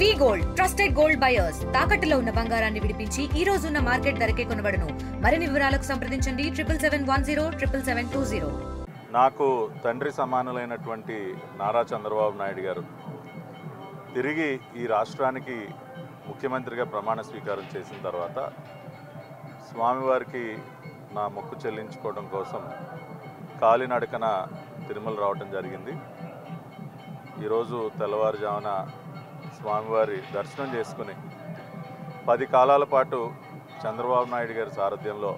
వి gold trusted gold buyers తాకట్టులో ఉన్న బంగారాన్ని విడిపించి ఈ రోజు ఉన్న మార్కెట్ ధరకే కొనబడును. మరిన్ని వివరాలకు సంప్రదించండి 77107720. నాకు తండ్రి సమానులైనటువంటి నారా చంద్రబాబు నాయుడు గారు తిరిగి ఈ రాష్ట్రానికి ముఖ్యమంత్రిగా ప్రమాణ స్వీకారం చేసిన తర్వాత స్వామివారికి నా మొక్కు చెల్లించుకోవడం కోసం కాలినడకన తిరుమల రావడం జరిగింది. ఈరోజు తెల్లవారుజామున స్వామివారి దర్శనం చేసుకుని 10 కాలాల పాటు చంద్రబాబు నాయుడు గారి సారథ్యంలో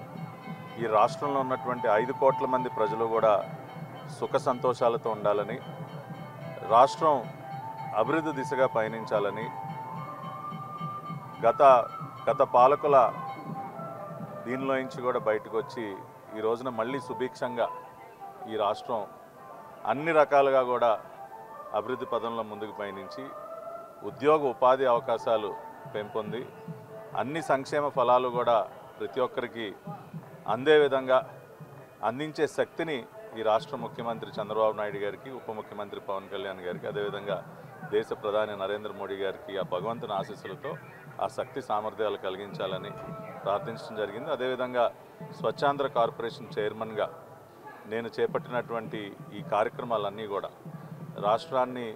ఈ రాష్ట్రంలో ఉన్నటువంటి 5 కోట్ల మంది ప్రజలు కూడా సుఖ సంతోషాలతో ఉండాలని, రాష్ట్రం అభివృద్ధి దిశగా పయనించాలని, గత పాలకుల దీనిలో నుంచి కూడా బయటకు వచ్చి ఈ రోజున మళ్ళీ సుభిక్షంగా ఈ రాష్ట్రం అన్ని రకాలుగా కూడా అభివృద్ధి పదంలో ముందుకు పయనించి ఉద్యోగ ఉపాధి అవకాశాలు పెంపొంది అన్ని సంక్షేమ ఫలాలు కూడా ప్రతి ఒక్కరికి అందే విధంగా అందించే శక్తిని ఈ రాష్ట్ర ముఖ్యమంత్రి చంద్రబాబు నాయుడు గారికి, ఉప ముఖ్యమంత్రి పవన్ కళ్యాణ్ గారికి, అదేవిధంగా దేశ ప్రధాని నరేంద్ర మోడీ గారికి ఆ భగవంతుని ఆశీస్సులతో ఆ శక్తి సామర్థ్యాలు కలిగించాలని ప్రార్థించడం జరిగింది. అదేవిధంగా స్వచ్ఛాంధ్ర కార్పొరేషన్ చైర్మన్గా నేను చేపట్టినటువంటి ఈ కార్యక్రమాలన్నీ కూడా రాష్ట్రాన్ని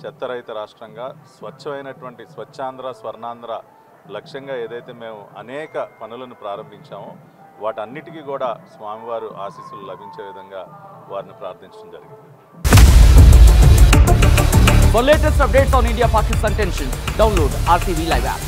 చెత్తరహిత రాష్ట్రంగా స్వచ్ఛమైనటువంటి స్వచ్ఛాంధ్ర స్వర్ణాంధ్ర లక్ష్యంగా ఏదైతే మేము అనేక పనులను ప్రారంభించామో వాటన్నిటికీ కూడా స్వామివారు ఆశీస్సులు లభించే విధంగా వారిని ప్రార్థించడం జరిగింది. For latest updates on India-Pakistan tensions, download RTV Live app.